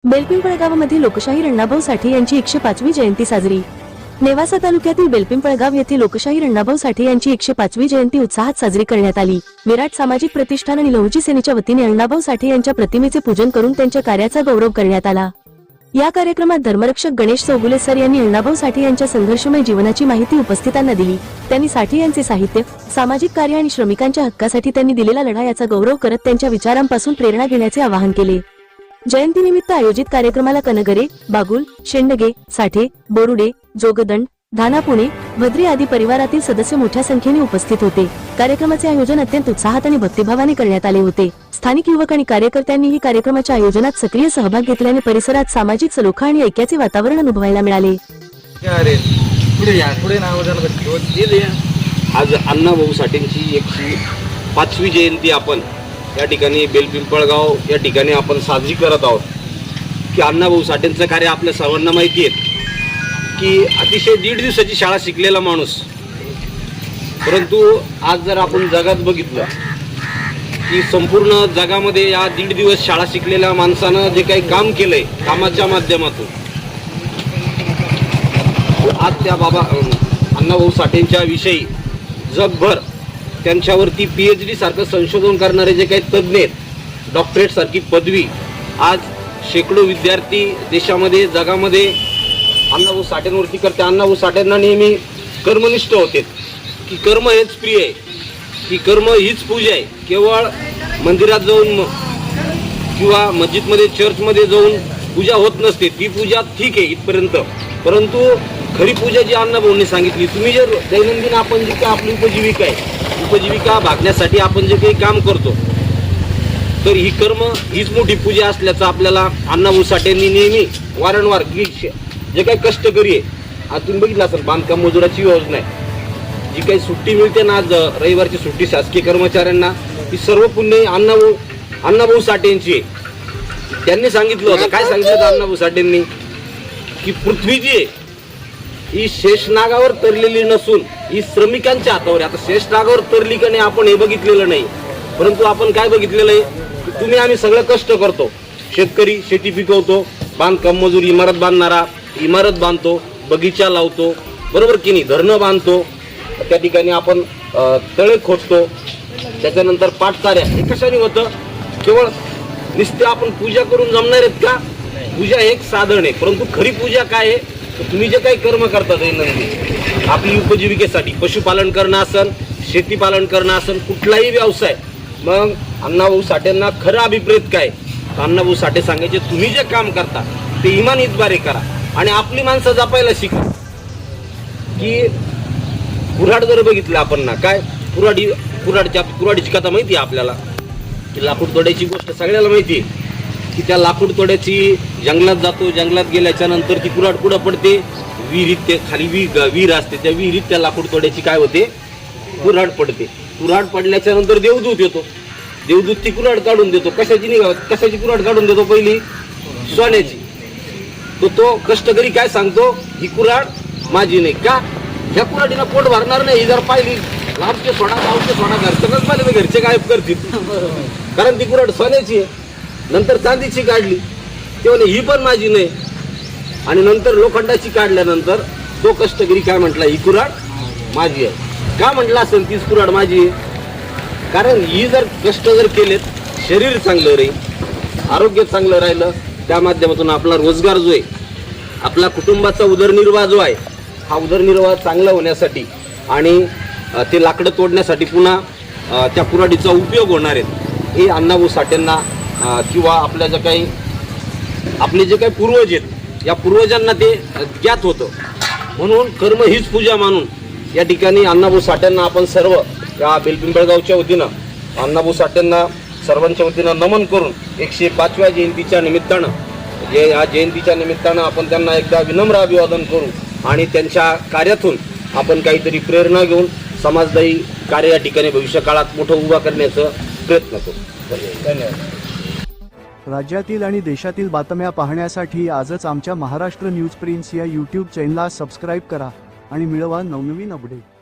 बेलपिंपळ गावामध्ये लोकशाहीर अण्णाभाऊ साठे यांची 105वी जयंती साजरी। नेवासा तालुक्यातील बेलपिंपळ गाव येथे लोकशाहीर अण्णाभाऊ साठे यांची 105वी जयंती उत्साहात साजरी करण्यात आली। विराट सामाजिक प्रतिष्ठान आणि लहुजी सेनेच्या वतीने अण्णाभाऊ साठे यांच्या प्रतिमेचे पूजन करून त्यांच्या कार्याचा गौरव करण्यात आला। या कार्यक्रमात धर्मरक्षक गणेश चौगुले सर यांनी अण्णाभाऊ साठे यांच्या संघर्षमय जीवनाची माहिती उपस्थितांना दिली। त्यांनी साठे यांचे साहित्य, सामाजिक कार्य आणि श्रमिकांच्या हक्कासाठी त्यांनी दिलेला लढा याचा गौरव करत त्यांच्या विचारांपासून प्रेरणा घेण्याचे आवाहन केले। जयंतीनिमित्त आयोजित कार्यक्रमाला कनगरे, बागुल, शेंडगे, साठे, बोरुडे, जोगदंड, धाना पुणे, भद्री आदी परिवारातील सदस्य मोठ्या संख्येने उपस्थित होते। कार्यक्रमाचे आयोजन अत्यंत उत्साहात आणि भक्तिभावाने करण्यात आले होते। स्थानिक युवक आणि कार्यकर्त्यांनीही कार्यक्रमाच्या आयोजनात सक्रिय सहभाग घेतल्याने परिसरात सामाजिक सलोखा आणि ऐक्याचे वातावरण अनुभवायला मिळाले। आज अण्णाभाऊ साठेंची 105वी जयंती आपण या ठिकाणी बेलपिंपळगाव या ठिकाणी आपण साजरी करत आहोत। की अण्णाभाऊ साठेंचं कार्य आपल्या सर्वांना माहिती आहे की अतिशय 1.5 दिवसाची शाळा शिकलेला माणूस, परंतु आज जर आपण जगात बघितलं की संपूर्ण जगामध्ये या 1.5 दिवस शाळा शिकलेल्या माणसानं जे काही काम केलंय कामाच्या माध्यमातून, आज त्या अण्णाभाऊ साठेंच्या विषयी जगभर त्यांच्यावरती PhD सारखं संशोधन करणारे जे काही तज्ज्ञ आहेत, डॉक्टरेट सारखी पदवी आज शेकडो विद्यार्थी देशामध्ये जगामध्ये अण्णाभाऊ साठेंवरती करते। अण्णाभाऊ साठेंना नेहमी कर्मनिष्ठ होते की कर्म हेच प्रिय आहे, की कर्म हीच पूजा आहे। केवळ मंदिरात जाऊन किंवा मस्जिदमध्ये चर्चमध्ये जाऊन पूजा होत नसते, ती पूजा ठीक आहे इथपर्यंत, परंतु खरी पूजा जी अण्णाभाऊंनी सांगितली, तुम्ही जर दैनंदिन आपण जी काय आपली उपजीविका भागण्यासाठी आपण जे काही काम करतो, तर ही कर्म हीच मोठी पूजा असल्याचं आपल्याला अण्णाभाऊ साठेंनी नेहमी वारंवार जे काही कष्टकरी आहे, आज तुम्ही बघितलं असेल बांधकाम मजुराची योजना आहे, जी काही सुट्टी मिळते ना आज रविवारची सुट्टी शासकीय कर्मचाऱ्यांना, ती सर्व पुण्य अण्णाभाऊ साठेंची आहे। त्यांनी सांगितलं होतं, काय सांगितलं अण्णाभाऊ साठेंनी, की पृथ्वी जी आहे ही शेषनागावर तरलेली नसून ही श्रमिकांच्या हातावर आहे। आता शेषनागावर तरली का नाही आपण हे बघितलेलं नाही, परंतु आपण काय बघितलेलं आहे की तुम्ही आम्ही सगळं कष्ट करतो, शेतकरी शेती पिकवतो, बांधकाम मजूर इमारत बांधणारा इमारत बांधतो, बगीचा लावतो, बरोबर की नाही, धरणं बांधतो, त्या ठिकाणी आपण तळे खोदतो, त्याच्यानंतर पाटकार्या, हे कशाने होतं? केवळ नुसते आपण पूजा करून जमणार आहेत का? पूजा एक साधन आहे, परंतु खरी पूजा काय आहे? तुम्ही जे काही कर्म करता दैनंदिन आपली उपजीविकेसाठी, पशुपालन करणं असेल, शेतीपालन करणं असेल, कुठलाही व्यवसाय, मग अण्णाभाऊ साठेंना खरं अभिप्रेत काय? अण्णाभाऊ साठे सांगायचे, तुम्ही जे काम करता ते इमान इतबारे करा आणि आपली माणसं जपायला शिका। की कुऱ्हाड जर बघितलं आपण ना, काय कुऱ्हाडीची कथा माहिती आहे आपल्याला, की लाकूड तोड्याची गोष्ट सगळ्याला माहिती आहे, की त्या लाकूड तोड्याची जंगलात जातो, जंगलात गेल्याच्या नंतर ती कुऱ्हाड कुठं पडते? विहिरीत, ते खाली विहीर असते, त्या विहिरीत त्या लाकूड तोड्याची काय होते? कुऱ्हाड पडते। कुऱ्हाड पडल्याच्या नंतर देवदूत येतो, देवदूत ती कुऱ्हाड काढून देतो। कशाची कुऱ्हाड काढून देतो? पहिली सोन्याची। तो कष्टकरी काय सांगतो, ही कुऱ्हाड माझी नाही का? ह्या कुऱ्हाडीला पोट भरणार नाही, ही जर पाहिली लांबचे सोडा गावचे सोडा घरचं पाहिले घरचे गायब करतील, कारण ती कुऱ्हाड सोन्याची आहे। नंतर चांदीची काढली, ते म्हणे ही पण माझी नाही, आणि नंतर लोखंडाची काढल्यानंतर तो कष्टकरी काय म्हटला, ही कुऱ्हाड माझी आहे। का म्हटलं असेल तीच कुऱ्हाड माझी आहे? कारण ही जर कष्ट जर केलेत, शरीर चांगलं राहील, आरोग्य चांगलं राहिलं, त्या माध्यमातून आपला रोजगार जो आहे, आपला कुटुंबाचा उदरनिर्वाह जो आहे, हा उदरनिर्वाह चांगला होण्यासाठी आणि ते लाकडं तोडण्यासाठी पुन्हा त्या कुऱ्हाडीचा उपयोग होणार आहेत, हे अण्णाभाऊ साठेंना किंवा आपल्या आपले जे काही पूर्वज आहेत, या पूर्वजांना ते ज्ञात होतं। म्हणून कर्म हीच पूजा मानून या ठिकाणी अण्णाभाऊ साठेंना आपण सर्व या बेलपिंपळगावच्या वतीनं अण्णाभाऊ साठेंना सर्वांच्या वतीनं नमन करून 105व्या जयंतीच्या निमित्तानं या जयंतीच्या निमित्तानं आपण त्यांना एकदा विनम्र अभिवादन करू आणि त्यांच्या कार्यातून आपण काहीतरी प्रेरणा घेऊन समाजदायी कार्य या ठिकाणी भविष्य काळात मोठं उभा करण्याचा प्रयत्न करू। धन्यवाद। राज्यातील आणि देशातील बातम्या पाहण्यासाठी आजच आमच्या महाराष्ट्र न्यूज प्रिन्स या YouTube चॅनलला सबस्क्राईब करा आणि मिळवा नवनवीन अपडेट।